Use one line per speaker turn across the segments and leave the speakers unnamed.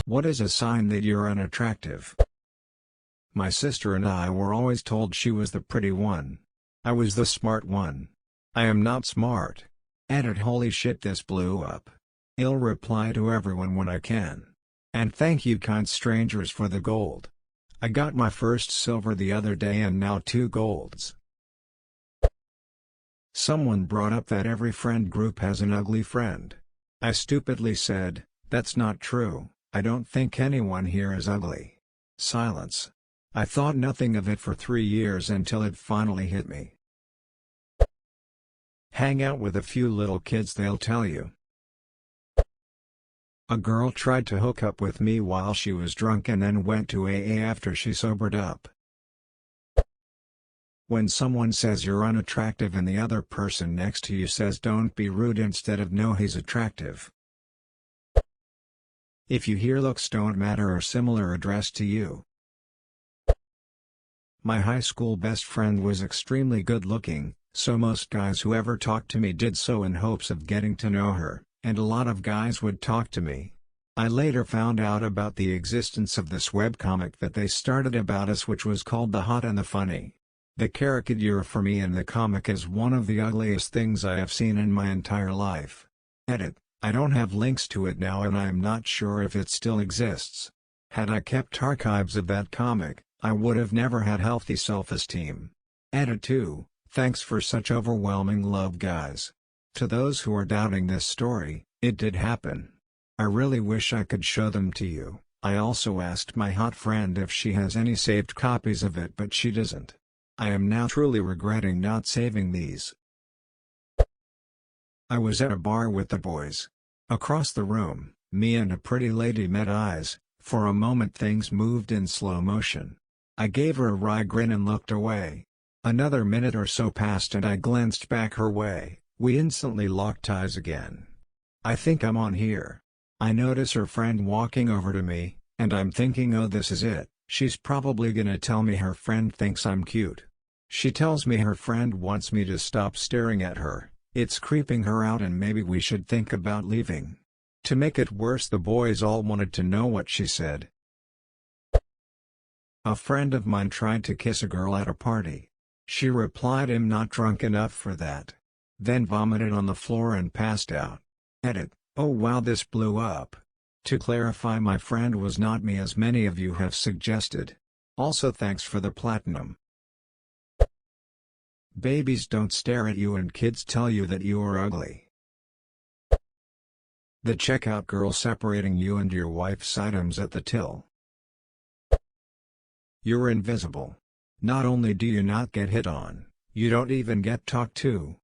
What is a sign that you're unattractive? My sister and I were always told she was the pretty one. I was the smart one. I am not smart. Edit. Holy shit, this blew up. I'll reply to everyone when I can. And thank you kind strangers for the gold. I got my first silver the other day and now 2 golds. Someone brought up that every friend group has an ugly friend. I stupidly said, that's not true, I don't think anyone here is ugly. Silence. I thought nothing of it for 3 years until it finally hit me. Hang out with a few little kids, they'll tell you. A girl tried to hook up with me while she was drunk and then went to AA after she sobered up. When someone says you're unattractive and the other person next to you says don't be rude instead of no, he's attractive. If you hear looks don't matter or similar addressed to you. My high school best friend was extremely good looking, so most guys who ever talked to me did so in hopes of getting to know her, and a lot of guys would talk to me. I later found out about the existence of this webcomic that they started about us, which was called The Hot and the Funny. The caricature for me in the comic is one of the ugliest things I have seen in my entire life. Edit. I don't have links to it now and I am not sure if it still exists. Had I kept archives of that comic, I would have never had healthy self-esteem. Edit 2. Thanks for such overwhelming love, guys. To those who are doubting this story, it did happen. I really wish I could show them to you. I also asked my hot friend if she has any saved copies of it, but she doesn't. I am now truly regretting not saving these. I was at a bar with the boys. Across the room, me and a pretty lady met eyes. For a moment things moved in slow motion. I gave her a wry grin and looked away. Another minute or so passed and I glanced back her way. We instantly locked eyes again. I think I'm on here. I notice her friend walking over to me, and I'm thinking, oh, this is it. She's probably gonna tell me her friend thinks I'm cute. She tells me her friend wants me to stop staring at her. It's creeping her out and maybe we should think about leaving. To make it worse, the boys all wanted to know what she said. A friend of mine tried to kiss a girl at a party. She replied, I'm not drunk enough for that. Then vomited on the floor and passed out. Edit. Oh wow, this blew up. To clarify, my friend was not me as many of you have suggested. Also thanks for the platinum. Babies don't stare at you and kids tell you that you are ugly. The checkout girl separating you and your wife's items at the till. You're invisible. Not only do you not get hit on, you don't even get talked to.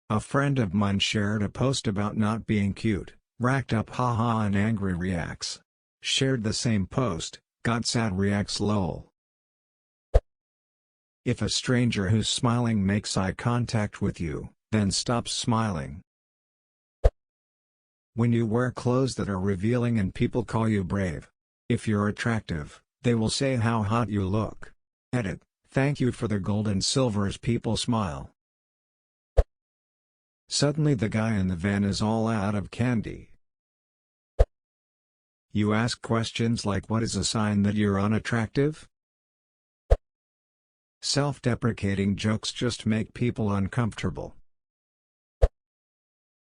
A friend of mine shared a post about not being cute, racked up haha and angry reacts. Shared the same post, got sad reacts lol. If a stranger who's smiling makes eye contact with you, then stop smiling. When you wear clothes that are revealing and people call you brave. If you're attractive, they will say how hot you look. Edit. Thank you for the gold and silver as people smile. Suddenly the guy in the van is all out of candy. You ask questions like, what is a sign that you're unattractive? Self-deprecating jokes just make people uncomfortable.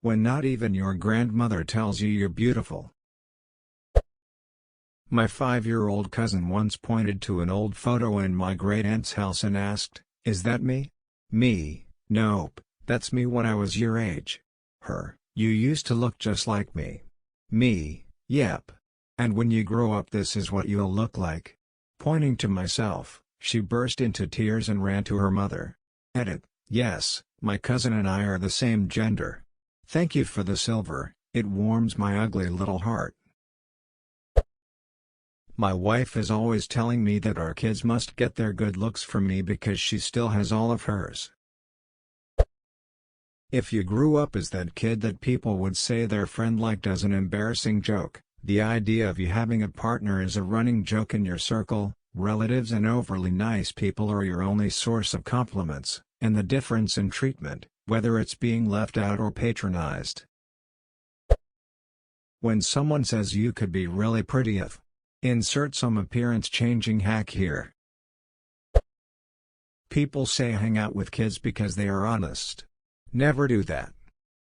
When not even your grandmother tells you you're beautiful. My 5-year-old cousin once pointed to an old photo in my great-aunt's house and asked, is that me? Me, nope, that's me when I was your age. Her, you used to look just like me. Me, yep. And when you grow up this is what you'll look like. Pointing to myself, she burst into tears and ran to her mother. Edit. Yes, my cousin and I are the same gender. Thank you for the silver, it warms my ugly little heart. My wife is always telling me that our kids must get their good looks from me because she still has all of hers. If you grew up as that kid that people would say their friend liked as an embarrassing joke, the idea of you having a partner is a running joke in your circle, relatives and overly nice people are your only source of compliments, and the difference in treatment, whether it's being left out or patronized. When someone says you could be really pretty if. Insert some appearance-changing hack here. People say hang out with kids because they are honest. Never do that.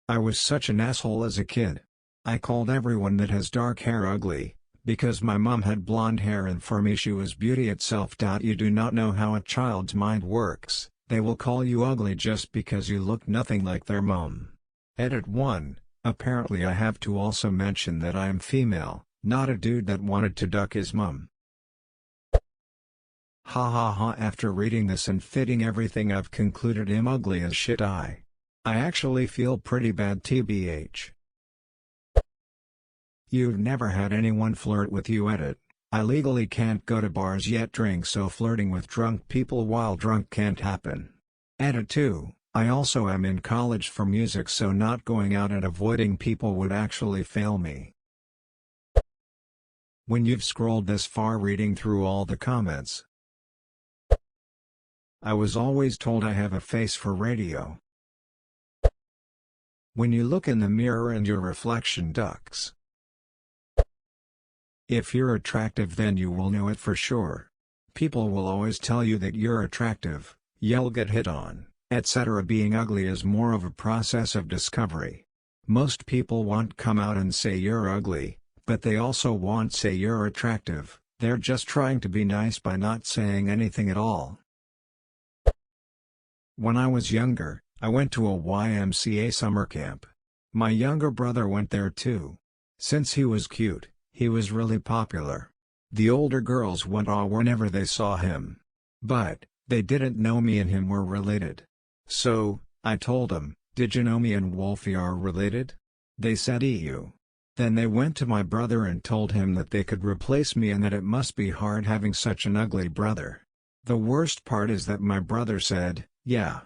I was such an asshole as a kid. I called everyone that has dark hair ugly, because my mom had blonde hair and for me she was beauty itself. You do not know how a child's mind works. They will call you ugly just because you look nothing like their mom. Edit 1. Apparently I have to also mention that I am female, not a dude that wanted to duck his mom. Ha ha ha. After reading this and fitting everything I've concluded I'm ugly as shit. I actually feel pretty bad tbh. You've never had anyone flirt with you. Edit. I legally can't go to bars yet drink, so flirting with drunk people while drunk can't happen. Edit 2. I also am in college for music, so not going out and avoiding people would actually fail me. When you've scrolled this far reading through all the comments, I was always told I have a face for radio. When you look in the mirror and your reflection ducks. If you're attractive, then you will know it for sure. People will always tell you that you're attractive, you'll get hit on, etc. Being ugly is more of a process of discovery. Most people won't come out and say you're ugly, but they also won't say you're attractive. They're just trying to be nice by not saying anything at all. When I was younger, I went to a YMCA summer camp. My younger brother went there too. Since he was cute, he was really popular. The older girls went aw whenever they saw him. But, they didn't know me and him were related. So, I told them, "Did you know me and Wolfie are related?" They said ew. Then they went to my brother and told him that they could replace me and that it must be hard having such an ugly brother. The worst part is that my brother said, "Yeah.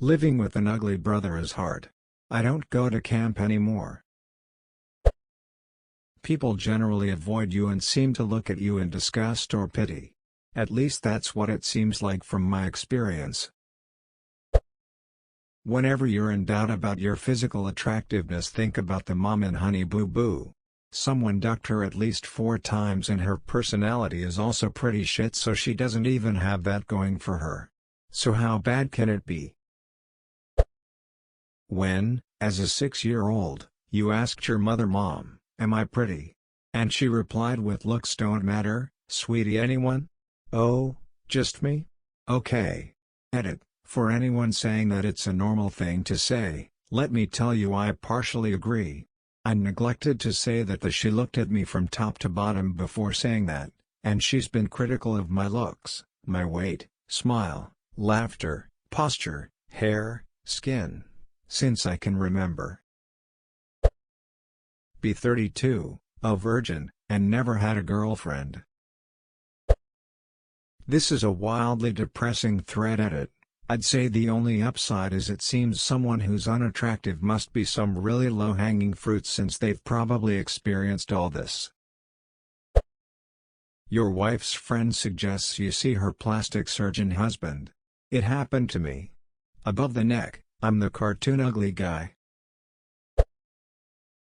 Living with an ugly brother is hard. I don't go to camp anymore." People generally avoid you and seem to look at you in disgust or pity. At least that's what it seems like from my experience. Whenever you're in doubt about your physical attractiveness, think about the mom in Honey Boo Boo. Someone ducked her at least 4 times and her personality is also pretty shit, so she doesn't even have that going for her. So how bad can it be? When, as a 6-year-old, you asked your mother, "Mom, am I pretty?" and she replied with, "Looks don't matter, sweetie. Anyone?" Oh, just me? Okay. Edit. For anyone saying that it's a normal thing to say, let me tell you I partially agree. I neglected to say that she looked at me from top to bottom before saying that, and she's been critical of my looks, my weight, smile, laughter, posture, hair, skin, since I can remember. Be 32, a virgin, and never had a girlfriend. This is a wildly depressing thread. Edit. I'd say the only upside is it seems someone who's unattractive must be some really low-hanging fruit since they've probably experienced all this. Your wife's friend suggests you see her plastic surgeon husband. It happened to me. Above the neck, I'm the cartoon ugly guy.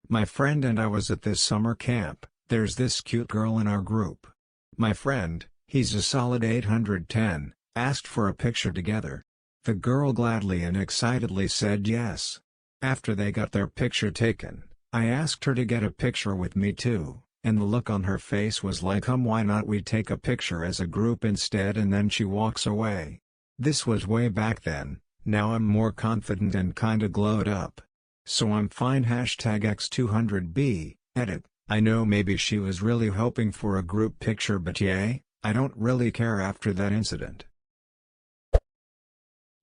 My friend and I was at this summer camp. There's this cute girl in our group. My friend, he's a solid 810, asked for a picture together. The girl gladly and excitedly said yes. After they got their picture taken, I asked her to get a picture with me too, and the look on her face was like, why not we take a picture as a group instead, and then she walks away. This was way back then. Now I'm more confident and kinda glowed up. So I'm fine. #X200B, edit. I know maybe she was really hoping for a group picture, but yay, I don't really care after that incident.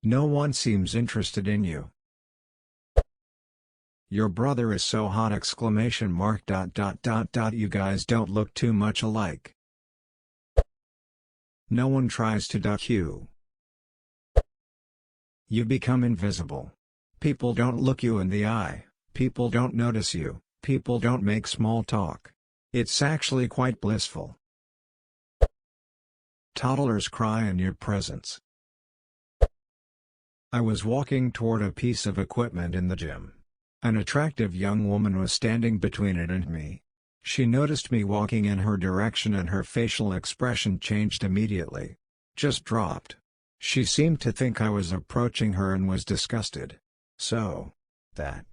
No one seems interested in you. Your brother is so hot! You guys don't look too much alike. No one tries to duck you. You become invisible. People don't look you in the eye, people don't notice you, people don't make small talk. It's actually quite blissful. Toddlers cry in your presence. I was walking toward a piece of equipment in the gym. An attractive young woman was standing between it and me. She noticed me walking in her direction and her facial expression changed immediately. Just dropped. She seemed to think I was approaching her and was disgusted. So that